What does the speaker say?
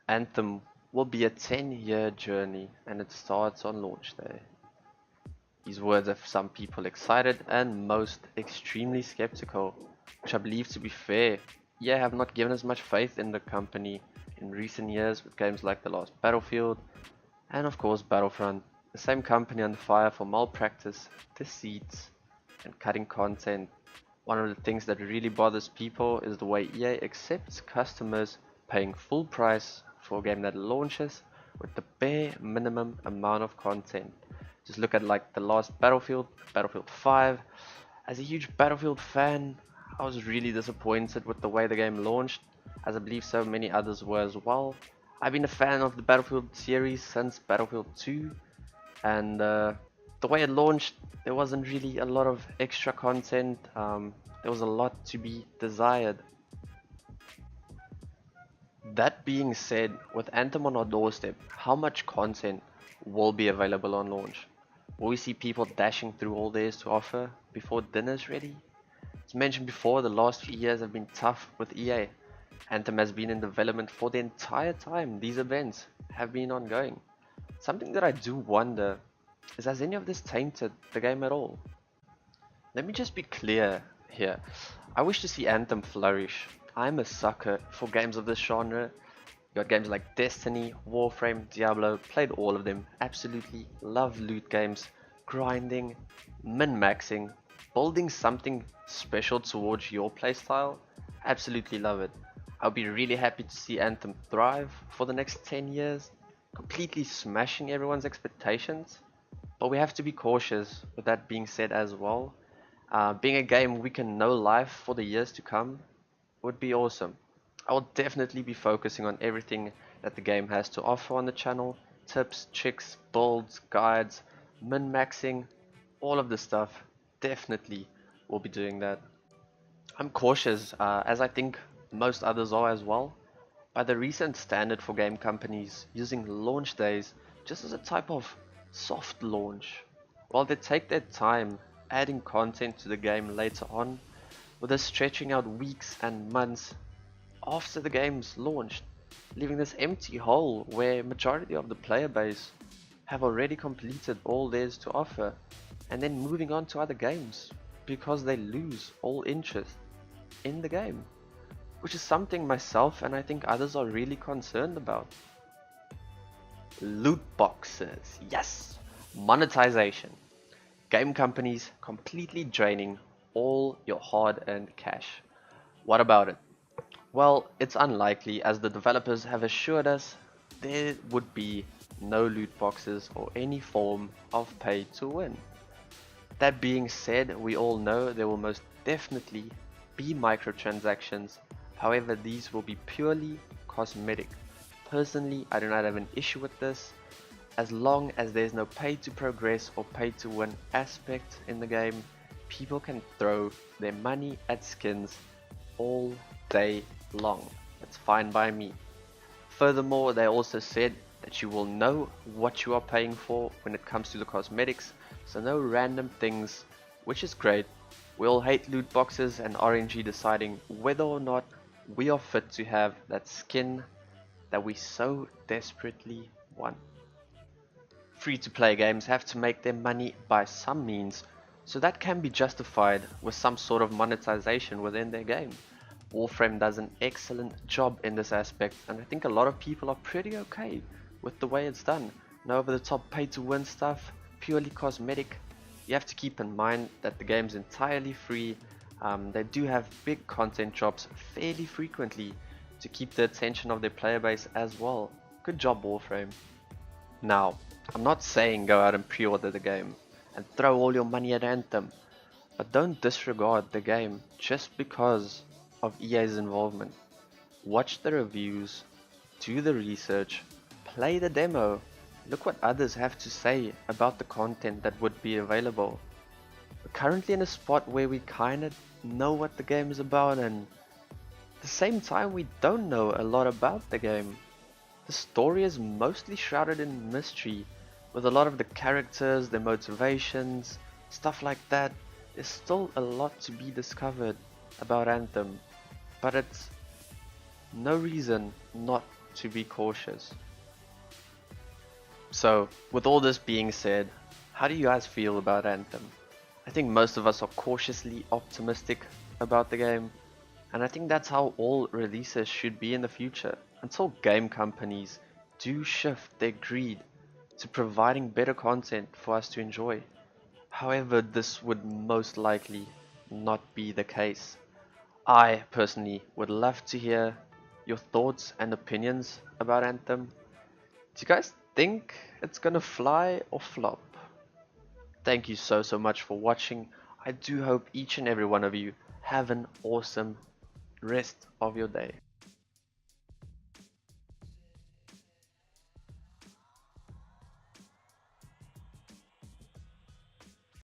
Anthem will be a 10-year journey and it starts on launch day. These words have some people excited and most extremely skeptical, which I believe to be fair. EA have not given as much faith in the company in recent years with games like the last Battlefield and of course Battlefront, the same company under fire for malpractice, deceits, and cutting content. One of the things that really bothers people is the way EA accepts customers paying full price for a game that launches with the bare minimum amount of content. Just look at like the last Battlefield, Battlefield 5. As a huge Battlefield fan, I was really disappointed with the way the game launched, as I believe so many others were as well. I've been a fan of the Battlefield series since Battlefield 2, and the way it launched, there wasn't really a lot of extra content. There was a lot to be desired. That being said, with Anthem on our doorstep, how much content will be available on launch? Will we see people dashing through all there is to offer before dinner's ready? As mentioned before, the last few years have been tough with EA. Anthem has been in development for the entire time these events have been ongoing. Something that I do wonder is, has any of this tainted the game at all? Let me just be clear here. I wish to see Anthem flourish. I'm a sucker for games of this genre. You got games like Destiny, Warframe, Diablo, played all of them. Absolutely love loot games, grinding, min-maxing, building something special towards your playstyle. Absolutely love it. I'll be really happy to see Anthem thrive for the next 10 years, completely smashing everyone's expectations. But we have to be cautious with that being said as well. Being a game we can know live for the years to come would be awesome. I will definitely be focusing on everything that the game has to offer on the channel. Tips, tricks, builds, guides, min-maxing, all of this stuff. Definitely will be doing that. I'm cautious, as I think most others are as well, by the recent standard for game companies using launch days just as a type of soft launch. While they take their time adding content to the game later on, with us stretching out weeks and months after the game's launched, leaving this empty hole where majority of the player base have already completed all there is to offer, and then moving on to other games because they lose all interest in the game, which is something myself and I think others are really concerned about. Loot boxes, yes! Monetization. Game companies completely draining all your hard-earned cash. What about it? Well, it's unlikely, as the developers have assured us there would be no loot boxes or any form of pay to win. That being said, we all know there will most definitely be microtransactions. However, these will be purely cosmetic. Personally, I do not have an issue with this, as long as there's no pay to progress or pay to win aspect in the game. People can throw their money at skins all day long. That's fine by me. Furthermore, they also said that you will know what you are paying for when it comes to the cosmetics, so no random things, which is great. We all hate loot boxes and RNG deciding whether or not we are fit to have that skin that we so desperately want. Free-to-play games have to make their money by some means, so that can be justified with some sort of monetization within their game. Warframe does an excellent job in this aspect, and I think a lot of people are pretty okay with the way it's done. No over-the-top pay-to-win stuff, purely cosmetic. You have to keep in mind that the game's entirely free. They do have big content drops fairly frequently to keep the attention of their player base as well. Good job, Warframe. Now, I'm not saying go out and pre-order the game and throw all your money at Anthem, but don't disregard the game just because of EA's involvement. Watch the reviews, do the research, play the demo, look what others have to say about the content that would be available. We're currently in a spot where we kinda know what the game is about, and at the same time we don't know a lot about the game. The story is mostly shrouded in mystery, with a lot of the characters, their motivations, stuff like that. There's still a lot to be discovered about Anthem, but it's no reason not to be cautious. So, with all this being said, how do you guys feel about Anthem? I think most of us are cautiously optimistic about the game, and I think that's how all releases should be in the future, until game companies do shift their greed to providing better content for us to enjoy. However, this would most likely not be the case. I personally would love to hear your thoughts and opinions about Anthem. Do you guys think it's gonna fly or flop? Thank you so much for watching. I do hope each and every one of you have an awesome rest of your day.